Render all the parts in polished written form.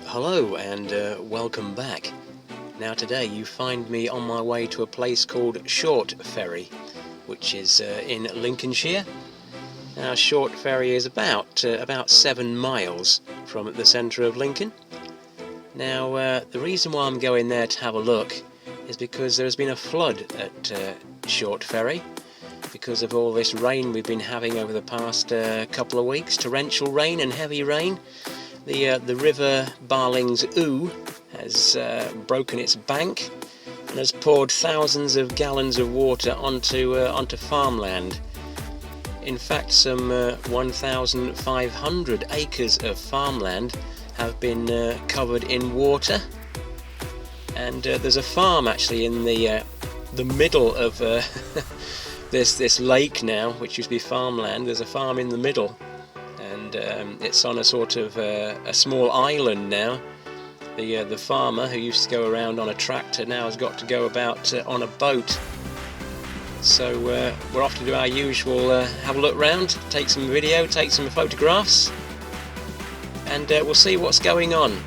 Hello and welcome back. Now today you find me on my way to a place called Short Ferry, which is in Lincolnshire. Now Short Ferry is about 7 miles from the centre of Lincoln. Now the reason why I'm going there to have a look is because there's been a flood at Short Ferry because of all this rain we've been having over the past couple of weeks, torrential rain and heavy rain. The river Barling's Oux has broken its bank and has poured thousands of gallons of water onto farmland. In fact, some 1,500 acres of farmland have been covered in water, and there's a farm actually in the middle of this lake now, which used to be farmland. There's a farm in the middle. And it's on a sort of a small island now. The farmer who used to go around on a tractor now has got to go about on a boat. So we're off to do our usual have a look round, take some video, take some photographs, and we'll see what's going on.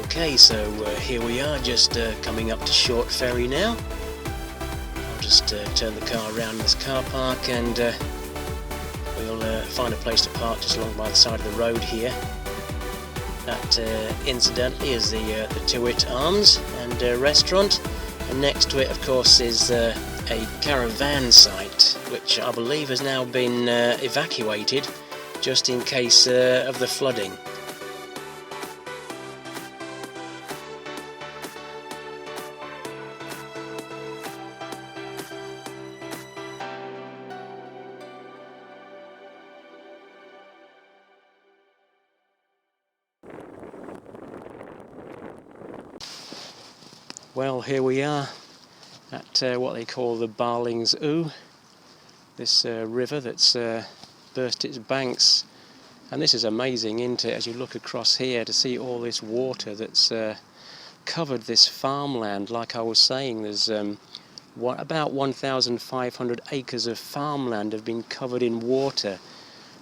Okay, so here we are, just coming up to Short Ferry now. I'll just turn the car around in this car park, and we'll find a place to park just along by the side of the road here. That incidentally is the Tywit Arms and restaurant, and next to it of course is a caravan site which I believe has now been evacuated just in case of the flooding. Well, here we are at what they call the Barling's Oux, this river that's burst its banks. And this is amazing, isn't it, as you look across here to see all this water that's covered this farmland. Like I was saying, there's about 1,500 acres of farmland have been covered in water.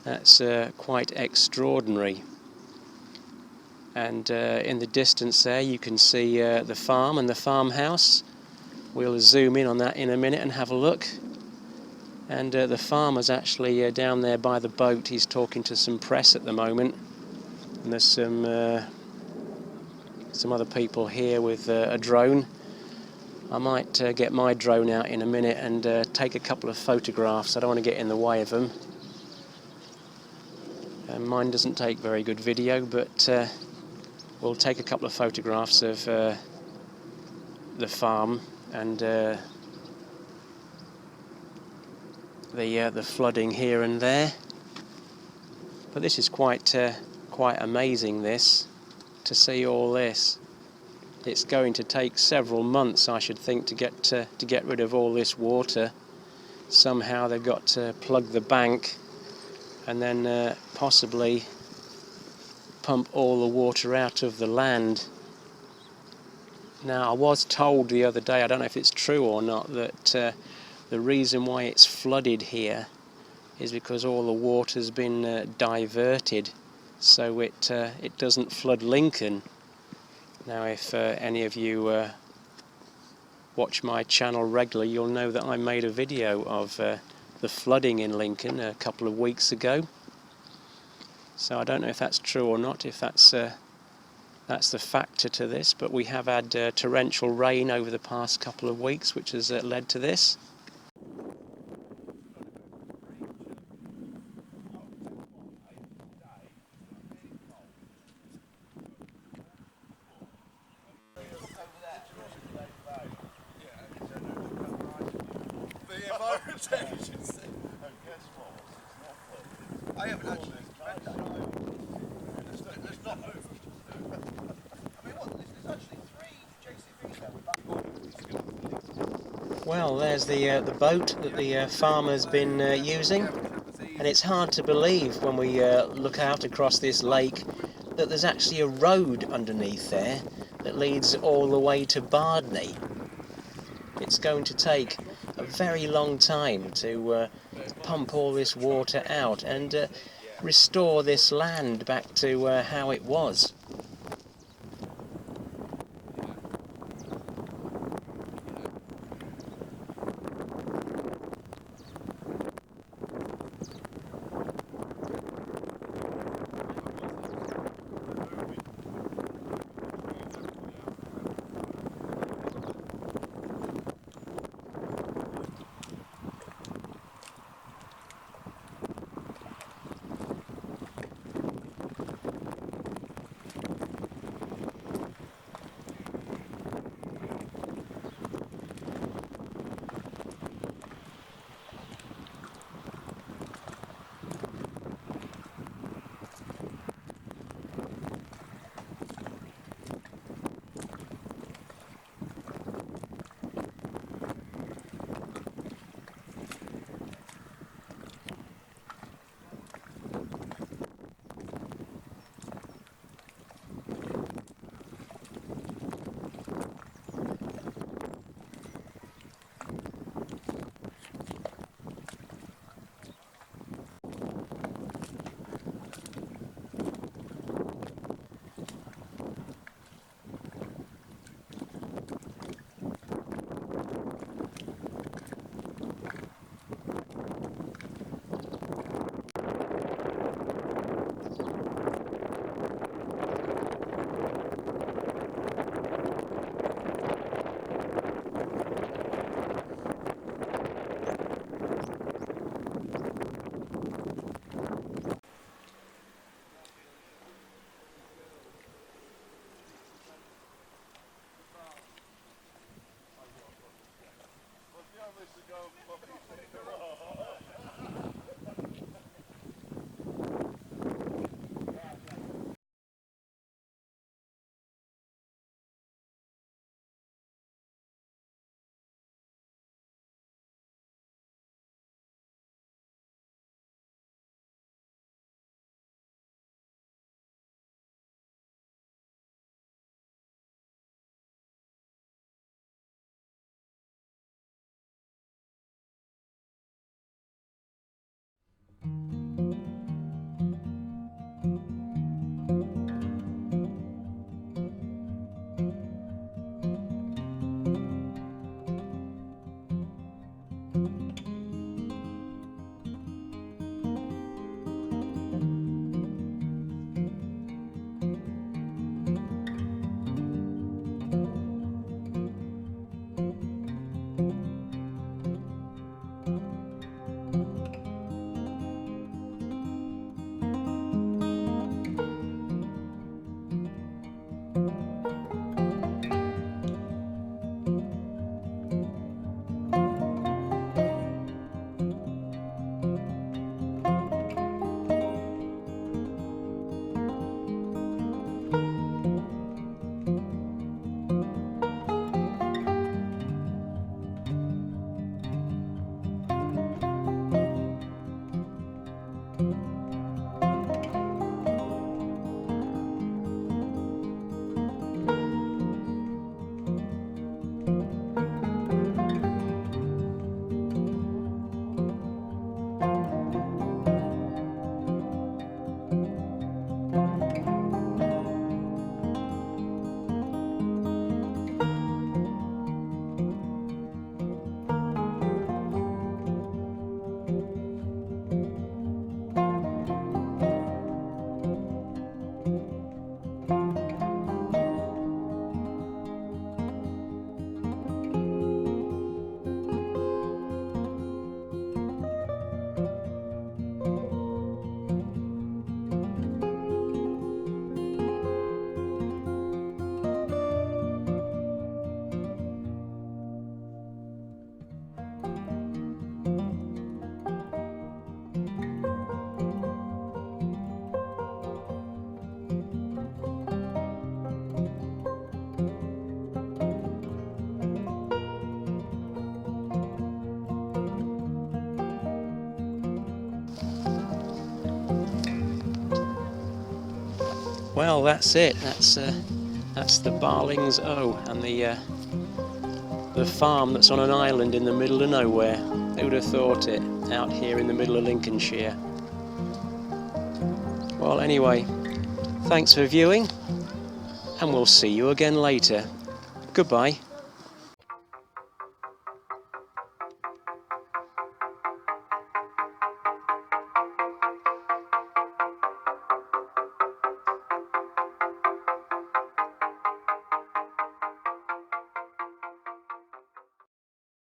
That's quite extraordinary. And in the distance there you can see the farm and the farmhouse. We'll zoom in on that in a minute and have a look. And the farmer's actually down there by the boat. He's talking to some press at the moment. And there's some other people here with a drone. I might get my drone out in a minute and take a couple of photographs. I don't want to get in the way of them. Mine doesn't take very good video, but we'll take a couple of photographs of the farm and the flooding here and there. But this is quite amazing, this, to see all this. It's going to take several months, I should think, to get rid of all this water. Somehow they've got to plug the bank and then possibly pump all the water out of the land. Now, I was told the other day, I don't know if it's true or not, that the reason why it's flooded here is because all the water's been diverted, so it doesn't flood Lincoln. Now, if any of you watch my channel regularly, you'll know that I made a video of the flooding in Lincoln a couple of weeks ago. So I don't know if that's true or not, if that's the factor to this, but we have had torrential rain over the past couple of weeks, which has led to this. I haven't actually read that. It's not over. I mean, what? There's actually 3 JCBs there. Well, there's the boat that the farmer's been using, and it's hard to believe when we look out across this lake that there's actually a road underneath there that leads all the way to Bardney. It's going to take a very long time to pump all this water out and restore this land back to how it was. Well, that's it. That's the Barlings O, and the farm that's on an island in the middle of nowhere. Who would have thought it, out here in the middle of Lincolnshire? Well, anyway, thanks for viewing, and we'll see you again later. Goodbye.